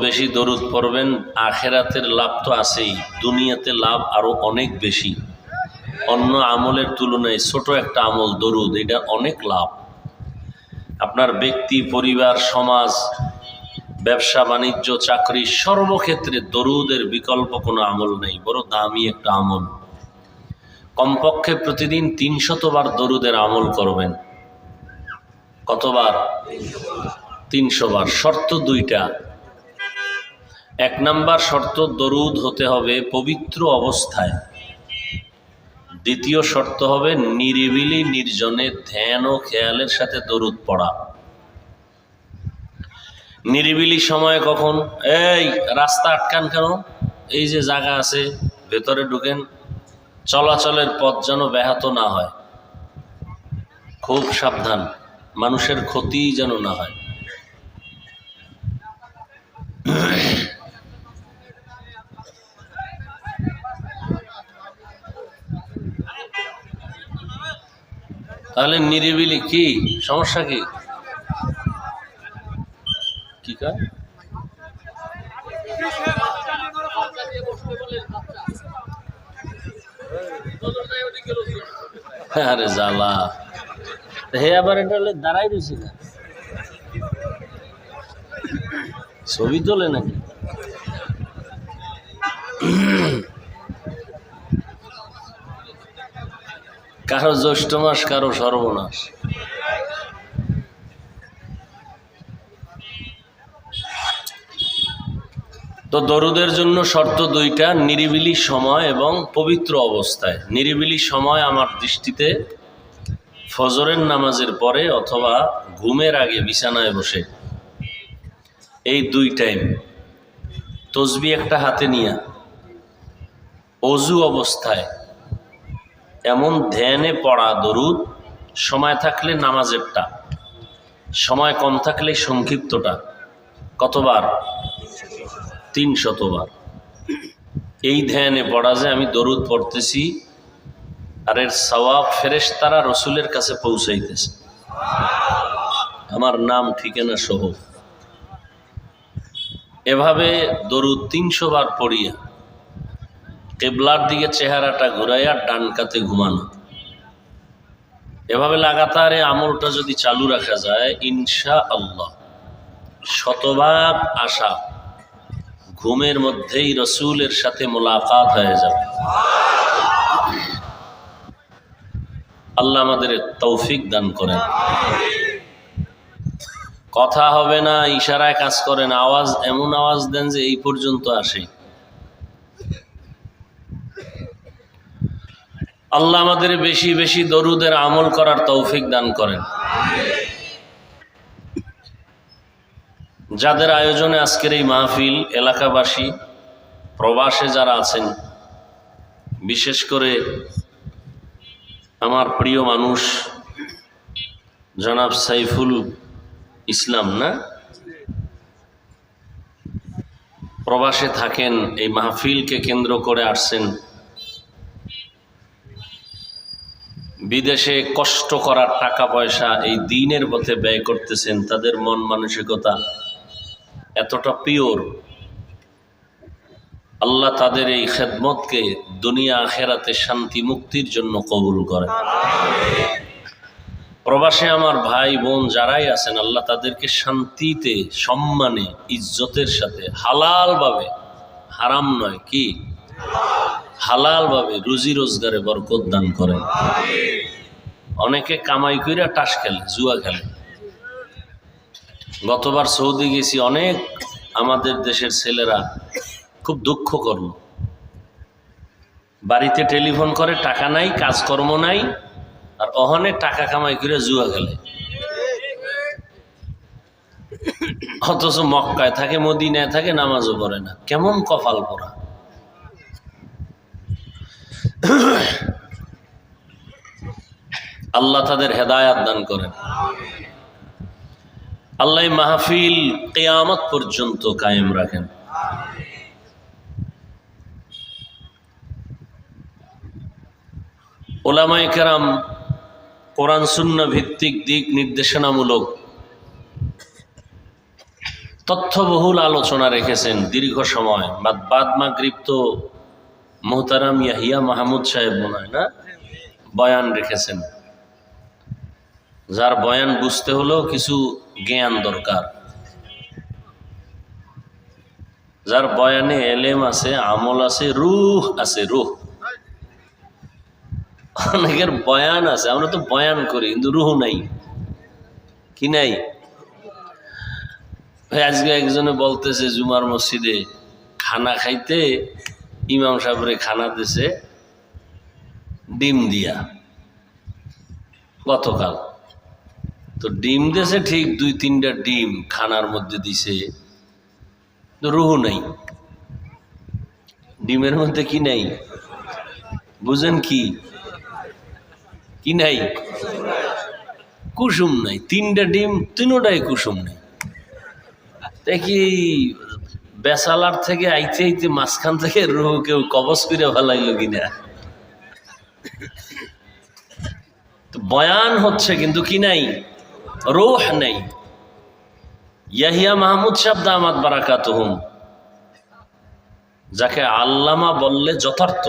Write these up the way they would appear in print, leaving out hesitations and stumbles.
বেশি দরুদ পড়বেন, আখেরাতের লাভ তো আছেই, দুনিয়াতে লাভ আরো অনেক বেশি। অন্য আমলের তুলনায় ছোট একটা আমল দরুদ, এটা অনেক লাভ। আপনার ব্যক্তি, পরিবার, সমাজ, ব্যবসা বাণিজ্য, চাকরি, সর্বক্ষেত্রে দরুদের বিকল্প কোনো আমল নেই। বড় দামি একটা আমল। কমপক্ষে প্রতিদিন 300 বার দরুদের আমল করবেন। কতবার? 300 বার। শর্ত দুইটা। 1 নাম্বার শর্ত, দরুদ হতে হবে পবিত্র অবস্থায়। দ্বিতীয় শর্ত হবে নিরিবিলি নির্জনে ধ্যান ও খেয়ালের সাথে দরুদ পড়া। নিরিবিলি সময় কখন? এই রাস্তা আটকান কেন? এই যে জায়গা আছে, ভেতরে ঢুকেন। চলাচলের পথ যেন ব্যাহত না হয়, খুব সাবধান, মানুষের ক্ষতি যেন না হয়। তাহলে নিরিবিলি কি সমস্যা? কি কাজ? আরে জ্বালা, হে আবার এটা দাঁড়াই রয়েছে না, ছবি তোলে নাকি? কারো জ্যৈষ্ঠ মাস, কারো সর্বনাশ। তো দরুদের জন্য শর্ত দুইটা, নিরিবিলি সময় এবং পবিত্র অবস্থায়। নিরিবিলি সময় আমার দৃষ্টিতে ফজরের নামাজের পরে অথবা ঘুমের আগে বিছানায় বসে, এই 2 টাইম তসবিহ একটা হাতে নিয়ে অজু অবস্থায় এমন ধ্যানে পড়া দরুদ, সময় থাকলে নামাজেরটা, সময় কম থাকলে সংক্ষিপ্তটা। কতবার? 300 বার। এই ধ্যানে পড়া যে আমি দরুদ পড়তেছি, আর এর সওয়াব ফেরেশতারা রসুলের কাছে পৌঁছাইতেছে আমার নাম ঠিকানা সহ। এভাবে দরুদ 300 বার পড়িয়া কিবলার দিকে চেহারাটা ঘুরাইয়া ডান কাতে ঘুমানো। এভাবে লাগাতার এই আমলটা যদি চালু রাখা যায়, ইনশাআল্লাহ শতভাগ আশা ঘুমের মধ্যেই রসুলের সাথে মোলাকাত হয়ে যাবে। আল্লাহ আমাদের তৌফিক দান করেন। কথা হবে না, ইশারায় কাজ করেন, আওয়াজ এমন আওয়াজ দেন যে এই পর্যন্ত আসে। আল্লাহ আমাদের বেশি বেশি দরুদের আমল করার তৌফিক দান করেন। যাদের আয়োজনে আজকের এই মাহফিল, এলাকাবাসী, প্রবাসে যারা আছেন, বিশেষ করে আমার প্রিয় মানুষ জনাব সাইফুল ইসলাম, না প্রবাসে থাকেন, এই মাহফিলকে কেন্দ্র করে আসছেন। বিদেশে কষ্ট করার টাকা পয়সা এই দ্বীনের পথে ব্যয় করতেছেন। তাদের মন মানসিকতা এতটা পিওর, আল্লাহ তাদের এই খেদমতকে দুনিয়া আখেরাতে শান্তি মুক্তির জন্য কবুল করেন। প্রবাসে আমার ভাই বোন যারাই আছেন, আল্লাহ তাদেরকে শান্তিতে, সম্মানে, ইজ্জতের সাথে হালাল ভাবে, হারাম নয়, কি হালাল ভাবে রুজি রোজগারে বরকত দান করেন। অনেকে কামাই কইরা টাস খেলে, জুয়া খেলে। গতবার সৌদি গেছি, অনেক আমাদের দেশের ছেলেরা খুব দুঃখ করল। বাড়িতে টেলিফোন করে, টাকা নাই, কাজকর্ম নাই, আর অহনে টাকা কামাই করে জুয়া খেলে। অথচ মক্কায় থাকে, মদিনায় থাকে, নামাজও পড়ে না। কেমন কপাল পোড়া! আল্লাহ তাদের হেদায়াত দান করেন। আল্লাহ মাহফিল কিয়ামত পর্যন্ত কায়েম রাখেন। উলামায়ে কেরাম কোরআন সুন্নাহ ভিত্তিক দিক নির্দেশনামূলক তথ্যবহুল আলোচনা রেখেছেন দীর্ঘ সময়। বাদ মাগরিব তো মোহতারাম ইয়াহিয়া মাহমুদ সাহেব মনে হয় না বয়ান রেখেছেন, যার বয়ান বুঝতে হলেও কিছু জ্ঞান দরকার, যার বয়ানে এলেম আছে, আমল আছে, রূহ আছে। রূহ অনেকের বয়ান আছে, আমরা তো বয়ান করি কিন্তু রূহ নাই। কি নাই? আজকে একজনে বলতেছে জুমার মসজিদে খানা খাইতে ইমাম সাহেবরে খানা দিছে ডিম দিয়া গতকাল। তো ডিম দিয়েছে ঠিক 2-3টা ডিম খানার মধ্যে দিছে, রুহ নাই ডিমের মধ্যে। কি নাই বুঝেন? কি নাই? কুসুম নাই। 3টা ডিম, 3টাই কুসুম নাই। দেখি বেসালার থেকে আইতে আইতে মাঝখান থেকে রুহ কেউ কবজ করে ফেলাইল কিনা। বয়ান হচ্ছে কিন্তু কি নাই? রূহ নাই। ইয়াহিয়া মাহমুদ সাহেব দামাত বারাকাতুহুম, যাকে আল্লামা বললে যথার্থ,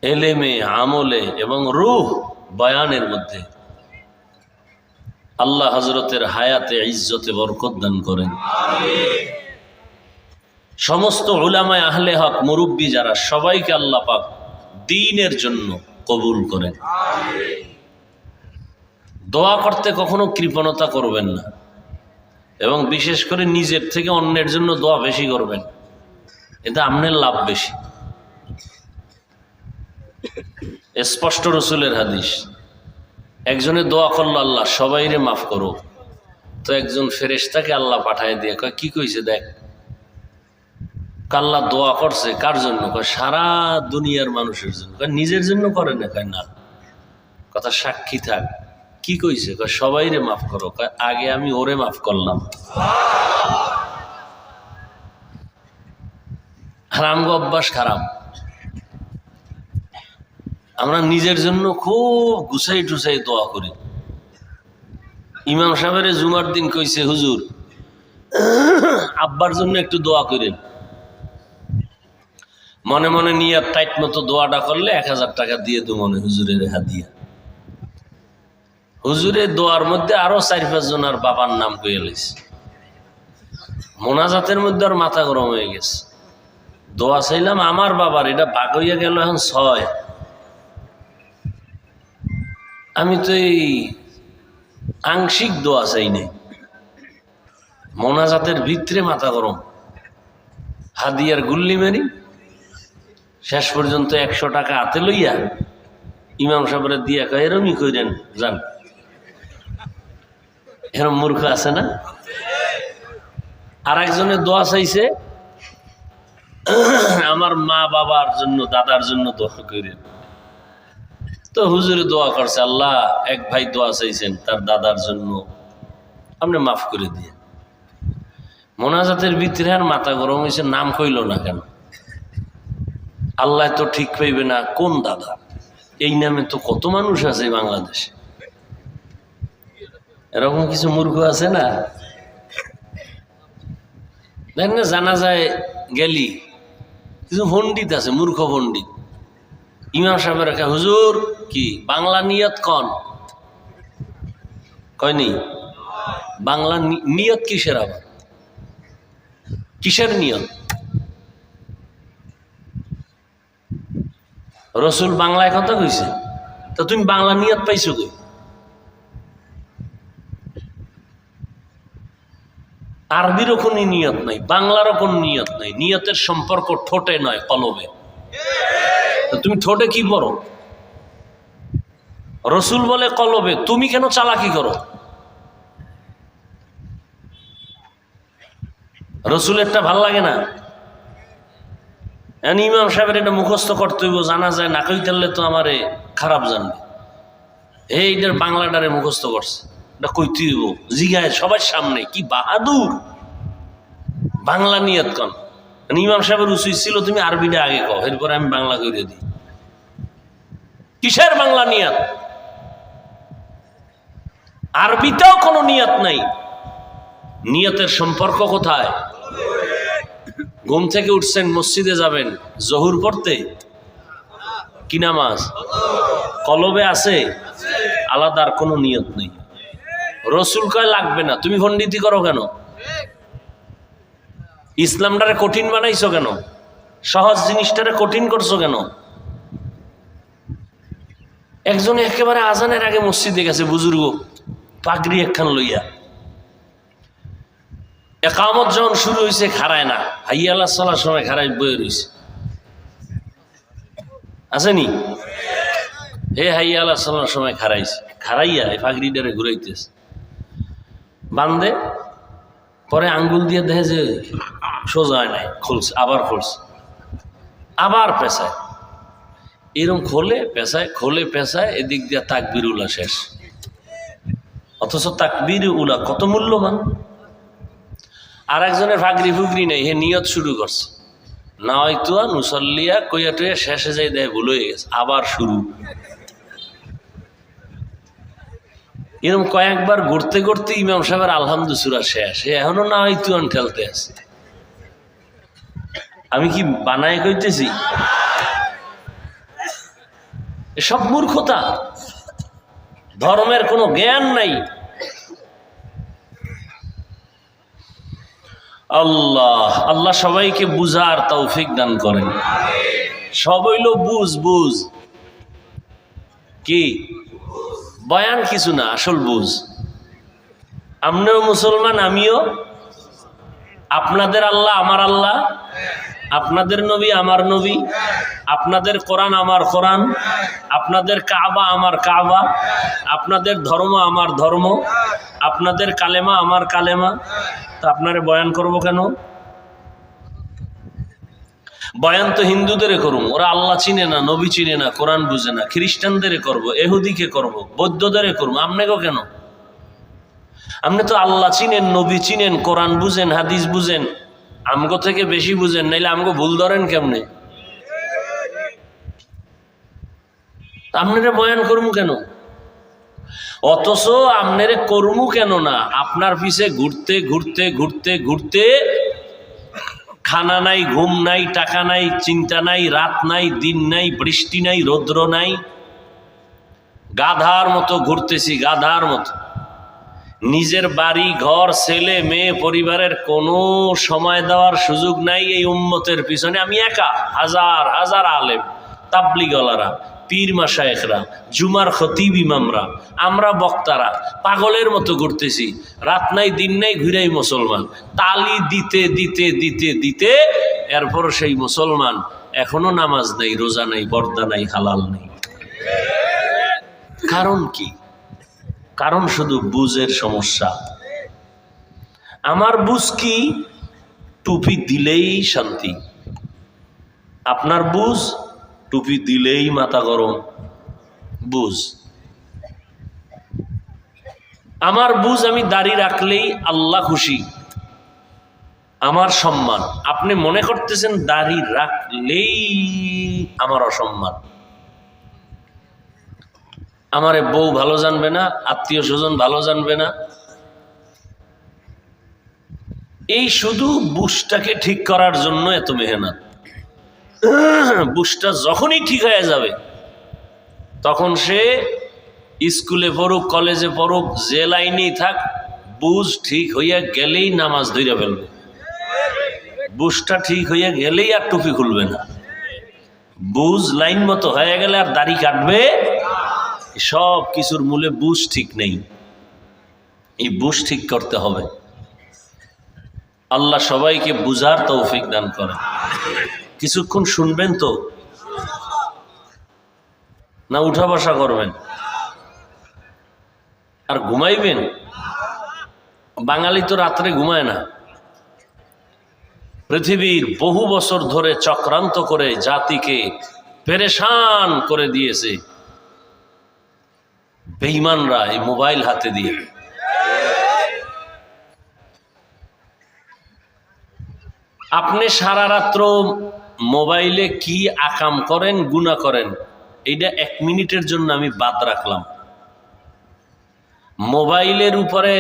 এলেমে, আমলে এবং রূহ বয়ানের মধ্যে আল্লাহ হযরতের হায়াতে ইজ্জতে বরকত দান করেন। সমস্ত উলামায়ে আহলে হক, মুরব্বী যারা, সবাইকে আল্লাহ পাক দ্বীনের জন্য কবুল করেন। দোয়া করতে কখনো কৃপণতা করবেন না, এবং বিশেষ করে নিজের থেকে অন্যের জন্য দোয়া বেশি করবেন, এতে আপনার লাভ বেশি। স্পষ্ট রসুলের হাদিস, একজনে দোয়া করলো আল্লাহ সবাইরে মাফ করো, তো একজন ফেরেশতাকে আল্লাহ পাঠায় দিয়ে কয় কি কইছে দেখ। আল্লাহ দোয়া করছে কার জন্য? কয় সারা দুনিয়ার মানুষের জন্য। কয় নিজের জন্য করে না? কয় না। কথা সাক্ষী থাক। কি কইছে? কয় সবাইরে মাফ করো। কয় আগে আমি ওরে মাফ করলাম। হারাম অভ্যাস খারাপ। আমরা নিজের জন্য খুব গুছাই টুছাই দোয়া করি। ইমাম সাহেবের জুমার দিন কইছে হুজুর আব্বার জন্য একটু দোয়া করেন। মনে মনে নিয়ে টাইট মতো দোয়াটা করলে 1000 টাকা দিয়ে দু মনে হুজুরের হাদিয়া। হুজুরের দোয়ার মধ্যে আরো 4-5 জনের বাবার নাম কইয়া লাইছে। মোনাজাতের মধ্যে আর মাথা গরম হয়ে গেছে। দোয়া চাইলাম আমার বাবার, এটা ভাগ হইয়া গেল এখন 6। আমি তো এই আংশিক দোয়া চাই নাই, মোনাজাতের ভিতরে মাথা গরম, হাদিয়ার গুল্লি মারি। শেষ পর্যন্ত 100 টাকা হাতে লইয়া ইমাম সাহেবের দিয়া কয় এরমই কইরেন যান। এরম মূর্খ আছে না? আর একজনের দোয়া চাইছে আমার মা বাবার জন্য, দাদার জন্য দোয়া করেন। তো হুজুরে দোয়া করছে আল্লাহ এক ভাই দোয়া চাইছেন তার দাদার জন্য, আপনি মাফ করে দিয়ে। মোনাজাতের ভিতরে আর মাথা গরম হয়েছে, নাম কইল না কেন? আল্লাহ তো ঠিক পাইবে না কোন দাদা, এই নামে তো কত মানুষ আছে বাংলাদেশে। এরকম কিছু মূর্খ আছে না? দেখ না, জানা যায় গেলি কিছু পণ্ডিত আছে, মূর্খ পণ্ডিত। ইমাম সাহেবের একটা হুজুর কি বাংলা নিয়ত কন? কয়নি? বাংলা নিয়ত কিসের? আবার কিসের নিয়ত? রসুল বাংলায় কথা কইছে, তো তুমি বাংলা নিয়ত পাইছো কই? আরবিরও কোনো নিয়ত নাই, বাংলারও কোনো নিয়ত নাই। নিয়তের সম্পর্ক ঠোঁটে নয়, কলবে। তুমি ঠোঁটে কি পড়ো? রসুল বলে কলবে, তুমি কেন চালাকি করো? রসুলেরটা ভাল লাগে না? ইমাম সাহেবের এটা মুখস্থ করতে হইব, জানা যায় না কইতে তো আমারে খারাপ জানবে। এইটার বাংলাটারে মুখস্থ করছে, এটা কইতে হইব জিগায় সবার সামনে। কি বাহাদুর! বাংলা নিয়ত কন। ইমাম সাহেবের উচিত ছিল তুমি আরবিটা আগে কও, এরপরে আমি বাংলা করে দিই। কিসের বাংলা নিয়ত? আরবিতেও কোনো নিয়ত নাই, নিয়তের সম্পর্ক কোথায়? ঘুম থেকে উঠছেন, মসজিদে যাবেন জহুর পড়তে, কি নামাজ? কলবে আছে, আলাদা আর কোনো নিয়ত নেই। রসুল কয় লাগবে না, তুমি পণ্ডিতি করো কেন? ইসলামটারে কঠিন বানাইছো কেন? সহজ জিনিসটারে কঠিন করছো কেন? একজনে একেবারে আজানের আগে মসজিদে গেছে, বুজুর্গ, পাগড়ি একখান লইয়া। একামত যখন শুরু হয়েছে খাড়ায় না, হাইয়া আল্লাহ সাল্লার সময় খাড়াই বয়ে রয়েছে, আসেনি? হে হাইয়া আল্লাহ সাল্লার সময় খাড়াইছে, খাড়াইয়া এই পাগড়িটারে ঘুরাইতেছে, বান্ধে পরে আঙ্গুল দিয়ে দেখে যে সোজা হয় নাই, খুলছে, আবার খুলছে, আবার পেঁচায়, এরকম খোলে পেঁচায়, খোলে পেঁচায়, এদিক দিয়ে তাকবীর উলা শেষ। অথচ তাকবীর উলা কত মূল্যবান। আর একজনের ফাগরি ফুগরি নেই, হে নিয়ত শুরু করছে, না হয়তো নুসল্লিয়া কইয়া টইয়া শেষে যাই দেয় ভুল হয়ে গেছে, আবার শুরু। এরকম কয়েকবার ঘুরতে ঘুরতে ইমাম সাহেবের আলহামদু সূরা শেষ, এখনো না হয়তো ঠেলতে আছে। আমি কি বানায় কইতেছি? এসব মূর্খতা, ধর্মের কোনো জ্ঞান নাই। আল্লাহ আল্লাহ সবাইকে বুঝার তৌফিক দান করেন। সব হইল বুঝ বুঝ, কি বয়ান কিছু না, আসল বুঝ। আপনিও মুসলমান, আমিও। আপনাদের আল্লাহ আমার আল্লাহ, আপনাদের নবী আমার নবী, আপনাদের কোরআন আমার কোরআন, আপনাদের কাবা আমার কাবা, আপনাদের ধর্ম আমার ধর্ম, আপনাদের কালেমা আমার কালেমা। তা আপনারে বয়ান করব কেন? বয়ান তো হিন্দুদের করুম, ওরা আল্লাহ চিনে না, নবী চিনে না, কোরআন বুঝে না। খ্রিস্টানদের করব, এহুদিকে করব, বৌদ্ধদের করবো, আপনাকেও কেন? আপনি তো আল্লাহ চিনেন, নবী চিনেন, কোরআন বুঝেন, হাদিস বুঝেন, আমগো থেকে বেশি বুঝেন, নাইলে আমগো ভুল ধরেন কেমনে? আপনারে বয়ান করবো কেন? অথচ আপনারে করমু কেন না, আপনার পিছে ঘুরতে ঘুরতে ঘুরতে ঘুরতে খানা নাই, ঘুম নাই, টাকা নাই, চিন্তা নাই, রাত নাই, দিন নাই, বৃষ্টি নাই, রৌদ্র নাই, গাধার মতো ঘুরতেছি, গাধার মতো। নিজের বাড়ি ঘর, ছেলে মেয়ে, পরিবারের কোনো সময় দেওয়ার সুযোগ নাই। এই উম্মতের পিছনে আমি একা, হাজার হাজার আলেম, তাবলিগওয়ালারা, পীর মাশায়েখরা, জুমার খতিব ইমামরা, আমরা বক্তারা পাগলের মতো ঘুরতেছি, রাত নাই দিন নাই, ঘুরাই মুসলমান। তালি দিতে দিতে দিতে দিতে এরপর সেই মুসলমান এখনো নামাজ নাই, রোজা নাই, পর্দা নাই, হালাল নেই। কারণ কি? কারণ শুধু বুঝের সমস্যা। আমার বুঝ কি? টুপি দিলেই শান্তি। আপনার বুঝ টুপি দিলেই মাথা গরম বুঝ। আমার বুঝ আমি দাড়ি রাখলেই আল্লাহ খুশি, আমার সম্মান। আপনি মনে করতেছেন দাড়ি রাখলেই আমার অসম্মান, আমারে বউ ভালো জানবে না, আত্মীয় স্বজন ভালো জানবে না। এই শুধু বুঝটাকে ঠিক করার জন্য এত মেহনত। বুঝটা যখনই ঠিক হয়ে যাবে তখন সে স্কুলে পড়ুক, কলেজে পড়ুক, যে লাইনেই থাক, বুঝ ঠিক হইয়া গেলেই নামাজ ধইরা ফেলবে। বুঝটা ঠিক হইয়া গেলেই আর টুপি খুলবে না। বুঝ লাইন মতো হয়ে গেলে আর দাড়ি কাটবে। সব কিছুর মূলে বুঝ ঠিক নেই, এই বুঝ ঠিক করতে হবে। আল্লাহ সবাইকে বুঝার তৌফিক দান করে। কিছুক্ষণ শুনবেন তো, না উঠা বসা করবেন আর ঘুমাইবেন? বাঙালি তো রাত্রে ঘুমায় না। পৃথিবীর বহু বছর ধরে চক্রান্ত করে জাতিকে পেরেশান করে দিয়েছে বেঈমানরা এই মোবাইল হাতে দিয়ে। আপনি সারা রাত্র মোবাইলে কি আকাম করেন, গুনাহ করেন, এইটা 1 মিনিটের জন্য আমি বাদ রাখলাম। মোবাইলের উপরে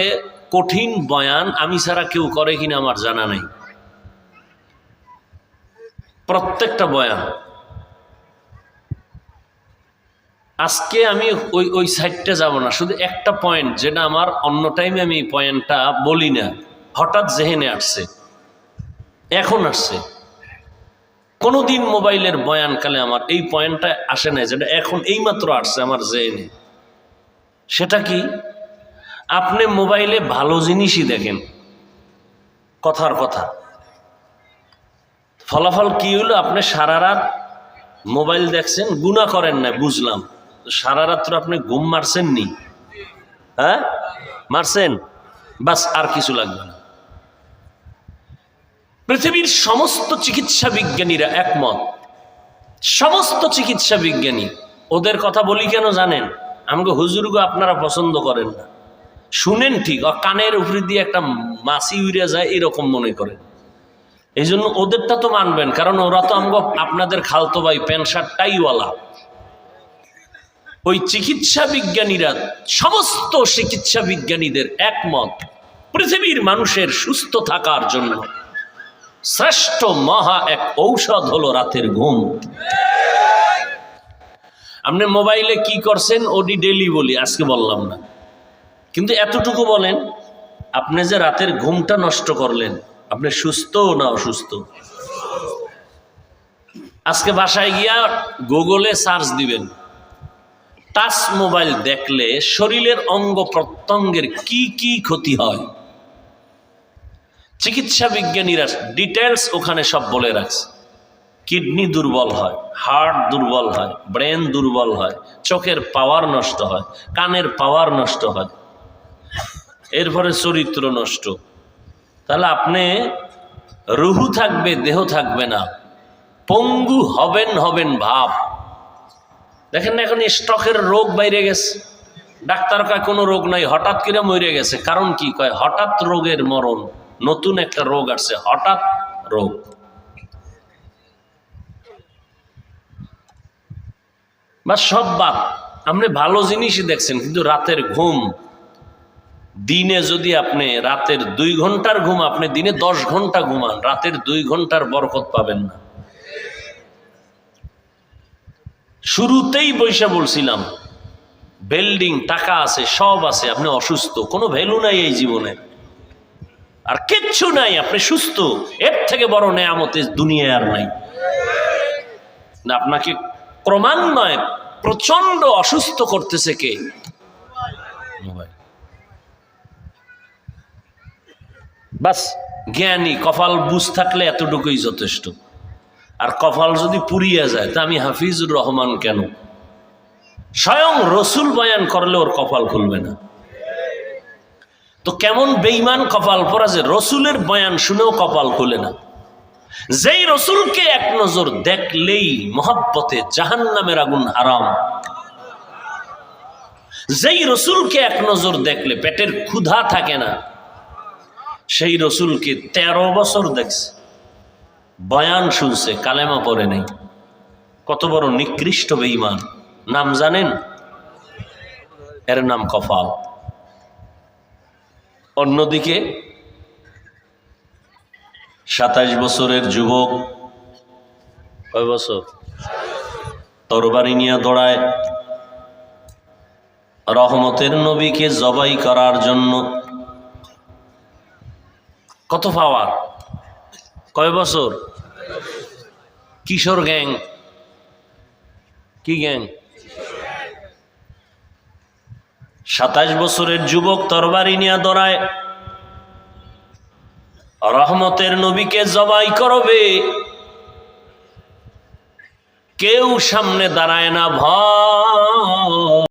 কঠিন বয়ান আমি ছাড়া কেউ করে কিনা আমার জানা নেই। প্রত্যেকটা বয়ান আজকে আমি ওই সাইডটা যাব না, শুধু একটা পয়েন্ট যেটা আমার অন্য টাইমে আমি এই পয়েন্টটা বলি না, হঠাৎ জেহেনে আসছে, এখন আসছে। কোনোদিন মোবাইলের বয়ানকালে আমার এই পয়েন্টটা আসে না, যেটা এখন এইমাত্র আসছে আমার জেহেনে। সেটা কি? আপনি মোবাইলে ভালো জিনিসই দেখেন, কথার কথা, ফলাফল কি হলো? আপনি সারা রাত মোবাইল দেখছেন, গুনাহ করেন না বুঝলাম, সারা রাত্র আপনি ঘুম মারছেন নি? হ্যাঁ মারছেন, বাস, আর কিছু লাগবে না। পৃথিবীর সমস্ত চিকিৎসা বিজ্ঞানীরা একমত, সমস্ত চিকিৎসা বিজ্ঞানী। ওদের কথা বলি কেন জানেন? আমাকে হুজুরগো আপনারা পছন্দ করেন না, শুনেন ঠিক, কানের উপরে দিয়ে একটা মাছি উড়ে যায় এরকম মনে করেন। এই জন্য ওদেরটা তো মানবেন, কারণ ওরা তো আমাকে আপনাদের খালতো ভাই, প্যান্ট শার্ট টাইওয়ালা। ওই চিকিৎসা বিজ্ঞানীরা, সমস্ত চিকিৎসা বিজ্ঞানীদের একমত, পৃথিবীর মানুষের সুস্থ থাকার জন্য শ্রেষ্ঠ মহা এক ঔষধ হলো রাতের ঘুম। আপনি মোবাইলে কি করছেন ওডি ডেলি বলি, আজকে বললাম না, কিন্তু এতটুকু বলেন, আপনি যে রাতের ঘুমটা নষ্ট করলেন, আপনি সুস্থ না অসুস্থ? আজকে বাসায় গিয়া গুগলে সার্চ দিবেন, টাচ মোবাইল দেখলে শরীরের অঙ্গ প্রত্যঙ্গের কি কি ক্ষতি হয়। চিকিৎসা বিজ্ঞানীরা ডিটেলস ওখানে সব বলে রাখছে। কিডনি দুর্বল হয়, হার্ট দুর্বল হয়, ব্রেন দুর্বল হয়, চোখের পাওয়ার নষ্ট হয়, কানের পাওয়ার নষ্ট হয়, এরপরে চরিত্র নষ্ট। তাহলে আপনি রুহু থাকবে, দেহ থাকবে না, পঙ্গু হবেন ভাব। দেখেন না এখন স্ট্রোকের রোগ বাইরে গেছে, ডাক্তার কয় কোনো রোগ নাই, হঠাৎ করে মরে গেছে। কারণ কি? কয় হঠাৎ রোগের মরণ, নতুন একটা রোগ আসছে, হঠাৎ রোগ। বা সব বাদ, আপনি ভালো জিনিসই দেখছেন, কিন্তু রাতের ঘুম, দিনে যদি আপনি রাতের 2 ঘন্টার ঘুম, আপনি দিনে 10 ঘন্টা ঘুমান, রাতের 2 ঘন্টার বরকত পাবেন না। শুরুতেই বৈশা বলছিলাম, বিল্ডিং, টাকা আছে, সব আছে, আপনি অসুস্থ, কোনো ভ্যালু নাই এই জীবনে, আর কিচ্ছু নাই, আপনি সুস্থ, এর থেকে বড় নেয়ামত দুনিয়ায় আর নাই। না, আপনাকে ক্রমান্বয়ে প্রচন্ড অসুস্থ করতেছে কে? মোবাইল। বাস, জ্ঞানী কপাল বুঝ থাকলে এতটুকুই যথেষ্ট। আর কপাল যদি পুড়িয়ে যায়, তা আমি হাফিজুর রহমান কেন? স্বয়ং রসুল বয়ান করলে ওর কপাল খুলবে না। তো কেমন বেঈমান কপাল পরা যে রসুলের বয়ান শুনেও কপাল খুলে না। যেই রসুলকে এক নজর দেখলেই মহব্বতে জাহান্নামের আগুন হারাম, যেই রসুলকে এক নজর দেখলে পেটের ক্ষুধা থাকে না, সেই রসুলকে 13 বছর দেখছে, বয়ান শুনছে, কালেমা পড়ে নেই। কত বড় নিকৃষ্ট বেঈমান! নাম জানেন? এর নাম কপাল। অন্যদিকে 27 বছরের যুবক, কয় বছর, তরবারি নিয়ে দৌড়ায় রহমতের নবীকে জবাই করার জন্য। কত পাওয়ার! কয় বছর? কিশোর গ্যাং। কি গ্যাং? 27 বছরের যুবক তরবারি নিয়ে দৌড়ায় রহমতের নবীকে জবাই করবে, কেউ সামনে দাঁড়ায় না, ভয়।